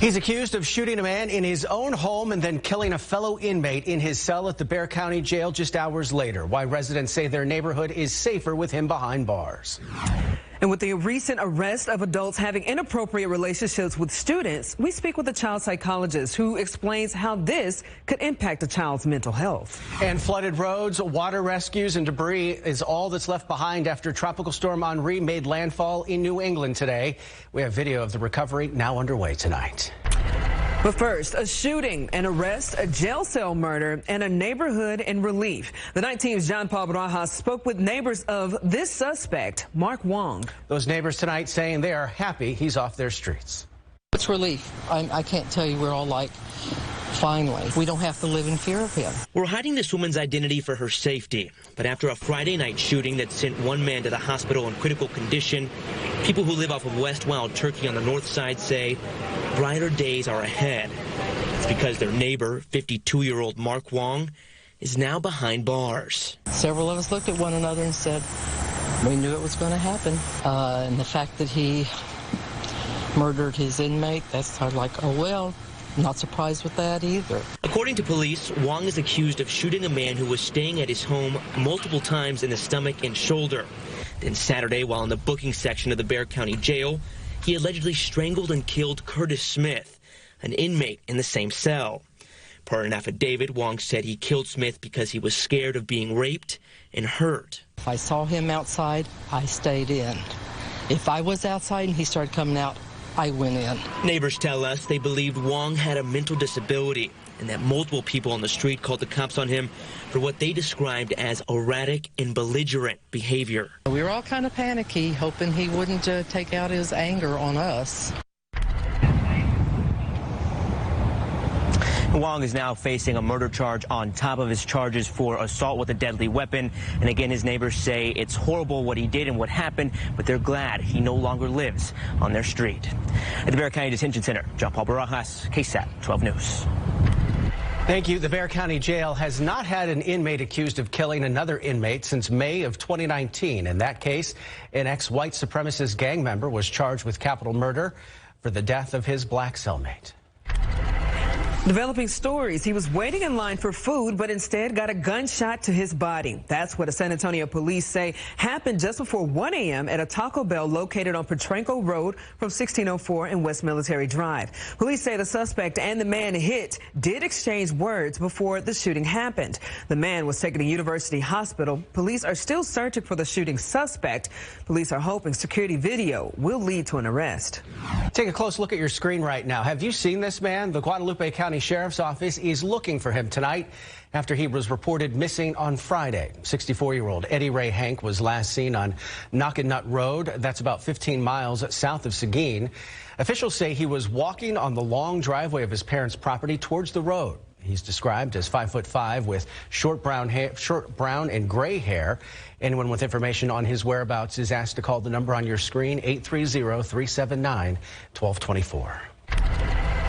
He's accused of shooting a man in his own home and then killing a fellow inmate in his cell at the Bexar County Jail just hours later. Why residents say their neighborhood is safer with him behind bars. And with the recent arrest of adults having inappropriate relationships with students, we speak with a child psychologist who explains how this could impact a child's mental health. And flooded roads, water rescues, and debris is all that's left behind after Tropical Storm Henri made landfall in New England today. We have video of the recovery now underway tonight. But first, a shooting, an arrest, a jail cell murder, and a neighborhood in relief. The night team's John Paul Barajas spoke with neighbors of this suspect, Mark Wong. Those neighbors tonight saying they are happy he's off their streets. It's relief. I can't tell you, we're all like, finally, we don't have to live in fear of him. We're hiding this woman's identity for her safety. But after a Friday night shooting that sent one man to the hospital in critical condition, people who live off of West Wild Turkey on the north side say brighter days are ahead. It's because their neighbor, 52-year-old Mark Wong, is now behind bars. Several of us looked at one another and said, we knew it was going to happen. And the fact that he murdered his inmate, that's sort of like, oh, well, not surprised with that either. According to police, Wong is accused of shooting a man who was staying at his home multiple times in the stomach and shoulder. Then Saturday, while in the booking section of the Bexar County Jail, he allegedly strangled and killed Curtis Smith, an inmate in the same cell. Per an affidavit, Wong said he killed Smith because he was scared of being raped and hurt. If I saw him outside, I stayed in. If I was outside and he started coming out, I went in. Neighbors tell us they believed Wong had a mental disability and that multiple people on the street called the cops on him for what they described as erratic and belligerent behavior. We were all kind of panicky, hoping he wouldn't take out his anger on us. Wong is now facing a murder charge on top of his charges for assault with a deadly weapon. And again, his neighbors say it's horrible what he did and what happened, but they're glad he no longer lives on their street. At the Bexar County Detention Center, John Paul Barajas, KSAT 12 News. Thank you. The Bexar County Jail has not had an inmate accused of killing another inmate since May of 2019. In that case, an ex-white supremacist gang member was charged with capital murder for the death of his black cellmate. Developing stories. He was waiting in line for food, but instead got a gunshot to his body. That's what San Antonio police say happened just before 1 a.m. at a Taco Bell located on Petrenko Road from 1604 and West Military Drive. Police say the suspect and the man hit did exchange words before the shooting happened. The man was taken to University Hospital. Police are still searching for the shooting suspect. Police are hoping security video will lead to an arrest. Take a close look at your screen right now. Have you seen this man? The Guadalupe County Sheriff's Office is looking for him tonight after he was reported missing on Friday. 64-year-old Eddie Ray Hank was last seen on Knockinut Road. That's about 15 miles south of Seguin. Officials say he was walking on the long driveway of his parents' property towards the road. He's described as 5'5" with short brown and gray hair. Anyone with information on his whereabouts is asked to call the number on your screen, 830-379-1224.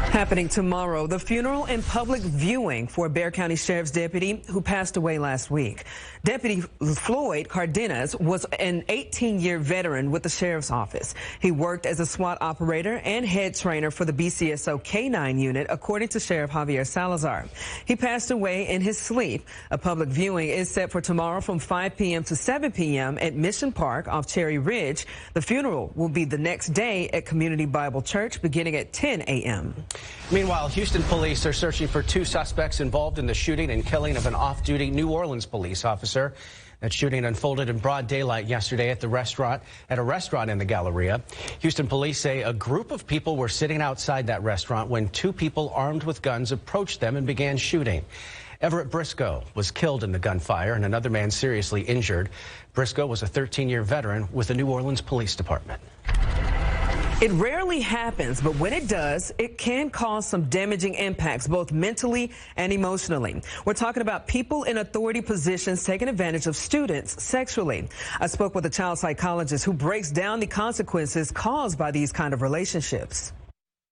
Happening tomorrow, the funeral and public viewing for a Bexar County Sheriff's deputy who passed away last week. Deputy Floyd Cardenas was an 18-year veteran with the Sheriff's Office. He worked as a SWAT operator and head trainer for the BCSO K-9 unit, according to Sheriff Javier Salazar. He passed away in his sleep. A public viewing is set for tomorrow from 5 p.m. to 7 p.m. at Mission Park off Cherry Ridge. The funeral will be the next day at Community Bible Church beginning at 10 a.m. Meanwhile, Houston police are searching for 2 suspects involved in the shooting and killing of an off-duty New Orleans police officer. That shooting unfolded in broad daylight yesterday at a restaurant in the Galleria. Houston police say a group of people were sitting outside that restaurant when 2 people armed with guns approached them and began shooting. Everett Briscoe was killed in the gunfire and another man seriously injured. Briscoe was a 13-year veteran with the New Orleans Police Department. It rarely happens, but when it does, it can cause some damaging impacts, both mentally and emotionally. We're talking about people in authority positions taking advantage of students sexually. I spoke with a child psychologist who breaks down the consequences caused by these kind of relationships.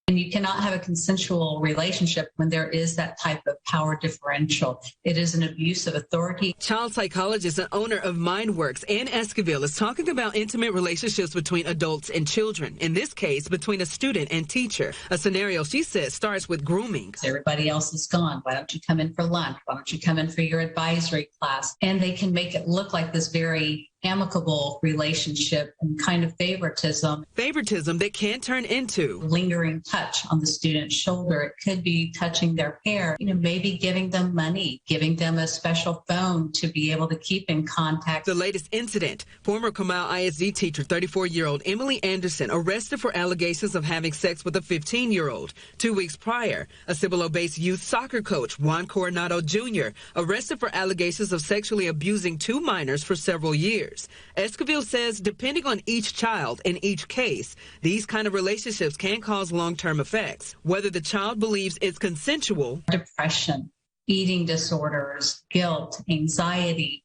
And you cannot have a consensual relationship when there is that type of power differential. It is an abuse of authority. Child psychologist and owner of MindWorks, Ann Esquivel, is talking about intimate relationships between adults and children. In this case, between a student and teacher. A scenario, she says, starts with grooming. Everybody else is gone. Why don't you come in for lunch? Why don't you come in for your advisory class? And they can make it look like this very amicable relationship and kind of favoritism. Favoritism that can turn into lingering touch on the student's shoulder. It could be touching their hair, maybe giving them money, giving them a special phone to be able to keep in contact. The latest incident, former Comal ISD teacher, 34-year-old Emily Anderson, arrested for allegations of having sex with a 15-year-old. 2 weeks prior, a Cibolo-based youth soccer coach, Juan Coronado Jr., arrested for allegations of sexually abusing 2 minors for several years. Esquivel says depending on each child in each case, these kind of relationships can cause long-term effects. Whether the child believes it's consensual, depression, eating disorders, guilt, anxiety,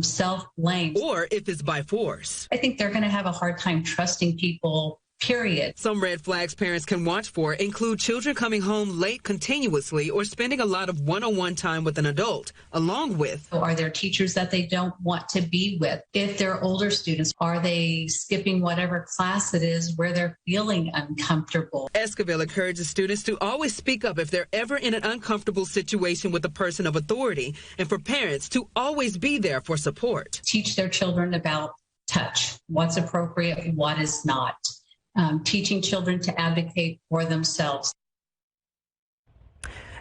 self-blame, or if it's by force. I think they're going to have a hard time trusting people, period. Some red flags parents can watch for include children coming home late continuously or spending a lot of one-on-one time with an adult, along with, are there teachers that they don't want to be with? If they're older students, are they skipping whatever class it is where they're feeling uncomfortable? Esquivel encourages students to always speak up if they're ever in an uncomfortable situation with a person of authority, and for parents to always be there for support. Teach their children about touch, what's appropriate, what is not. Teaching children to advocate for themselves.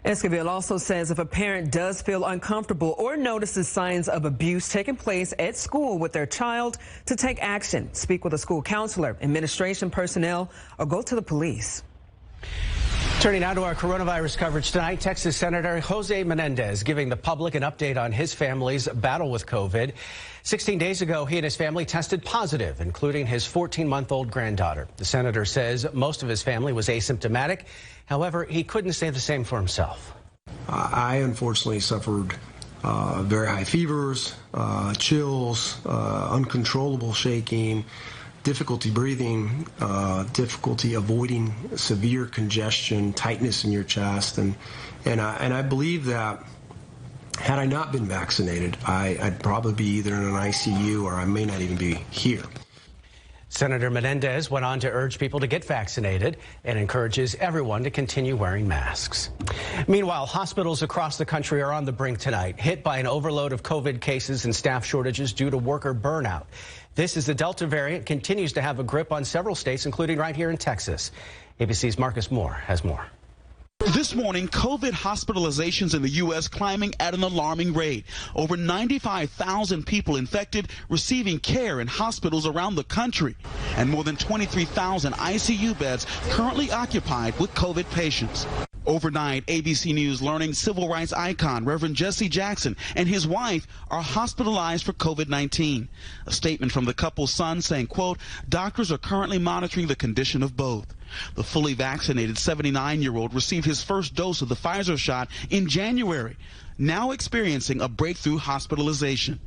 Esquivel also says if a parent does feel uncomfortable or notices signs of abuse taking place at school with their child, to take action, speak with a school counselor, administration personnel, or go to the police. Turning now to our coronavirus coverage tonight, Texas Senator Jose Menendez giving the public an update on his family's battle with COVID. 16 days ago, he and his family tested positive, including his 14-month-old granddaughter. The senator says most of his family was asymptomatic. However, he couldn't say the same for himself. I unfortunately suffered very high fevers, chills, uncontrollable shaking, difficulty breathing, difficulty avoiding severe congestion, tightness in your chest, and I believe that had I not been vaccinated, I'd probably be either in an ICU or I may not even be here. Senator Menendez went on to urge people to get vaccinated and encourages everyone to continue wearing masks. Meanwhile, hospitals across the country are on the brink tonight, hit by an overload of COVID cases and staff shortages due to worker burnout. This is the Delta variant continues to have a grip on several states, including right here in Texas. ABC's Marcus Moore has more. This morning, COVID hospitalizations in the U.S. climbing at an alarming rate. Over 95,000 people infected receiving care in hospitals around the country, and more than 23,000 ICU beds currently occupied with COVID patients. Overnight, ABC News learning civil rights icon Reverend Jesse Jackson and his wife are hospitalized for COVID-19. A statement from the couple's son saying, quote, doctors are currently monitoring the condition of both. The fully vaccinated 79-year-old received his first dose of the Pfizer shot in January, now experiencing a breakthrough hospitalization.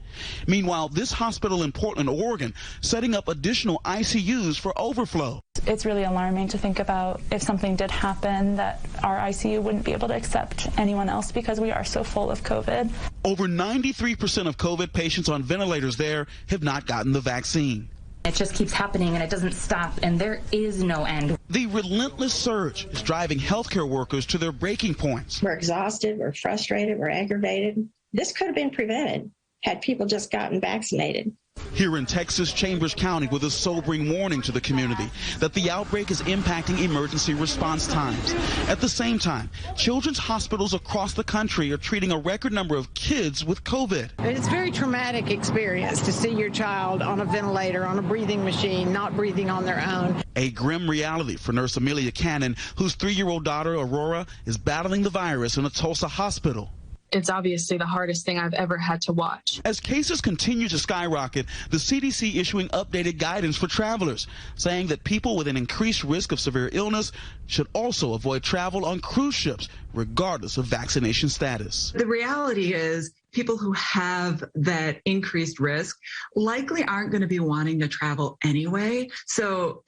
Meanwhile, this hospital in Portland, Oregon, setting up additional ICUs for overflow. It's really alarming to think about if something did happen that our ICU wouldn't be able to accept anyone else because we are so full of COVID. Over 93% of COVID patients on ventilators there have not gotten the vaccine. It just keeps happening and it doesn't stop, and there is no end. The relentless surge is driving healthcare workers to their breaking points. We're exhausted, we're frustrated, we're aggravated. This could have been prevented had people just gotten vaccinated. Here in Texas, Chambers County with a sobering warning to the community that the outbreak is impacting emergency response times. At the same time, children's hospitals across the country are treating a record number of kids with COVID. It's a very traumatic experience to see your child on a ventilator, on a breathing machine, not breathing on their own. A grim reality for nurse Amelia Cannon, whose 3-year-old daughter, Aurora, is battling the virus in a Tulsa hospital. It's obviously the hardest thing I've ever had to watch. As cases continue to skyrocket, the CDC issuing updated guidance for travelers, saying that people with an increased risk of severe illness should also avoid travel on cruise ships, regardless of vaccination status. The reality is people who have that increased risk likely aren't going to be wanting to travel anyway. So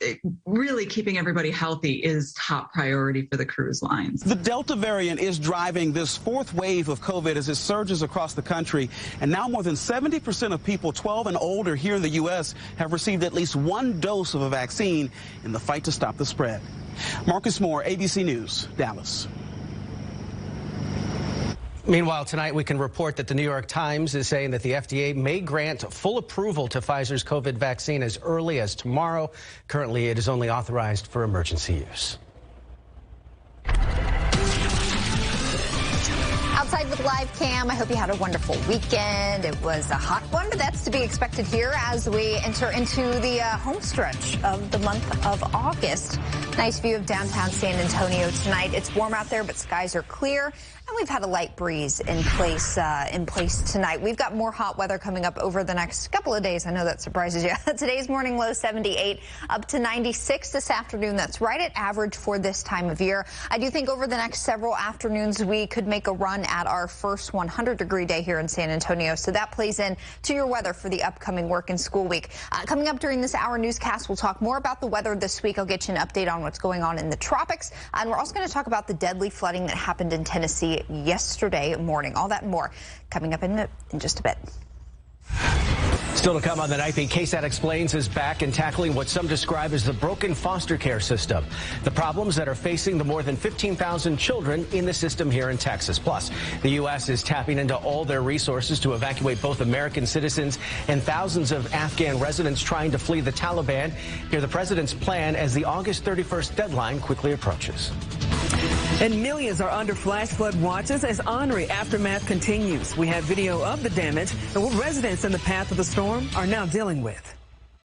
really keeping everybody healthy is top priority for the cruise lines. The Delta variant is driving this fourth wave of COVID as it surges across the country. And now more than 70% of people 12 and older here in the U.S. have received at least one dose of a vaccine in the fight to stop the spread. Marcus Moore, ABC News, Dallas. Meanwhile, tonight we can report that the New York Times is saying that the FDA may grant full approval to Pfizer's COVID vaccine as early as tomorrow. Currently, it is only authorized for emergency use. Outside with Live Cam, I hope you had a wonderful weekend. It was a hot one, but that's to be expected here as we enter into the home stretch of the month of August. Nice view of downtown San Antonio tonight. It's warm out there, but skies are clear, and we've had a light breeze in place tonight. We've got more hot weather coming up over the next couple of days. I know that surprises you. Today's morning low 78, up to 96 this afternoon. That's right at average for this time of year. I do think over the next several afternoons we could make a run at our first 100-degree day here in San Antonio. So that plays in to your weather for the upcoming work and school week. Coming up during this hour newscast, we'll talk more about the weather this week. I'll get you an update on what's going on in the tropics. And we're also going to talk about the deadly flooding that happened in Tennessee yesterday morning. All that and more coming up in just a bit. Still to come on the night, the KSAT Explains is back and tackling what some describe as the broken foster care system. The problems that are facing the more than 15,000 children in the system here in Texas. Plus, the U.S. is tapping into all their resources to evacuate both American citizens and thousands of Afghan residents trying to flee the Taliban. Hear the president's plan as the August 31st deadline quickly approaches. And millions are under flash flood watches as Henri aftermath continues. We have video of the damage and what residents in the path of the storm are now dealing with.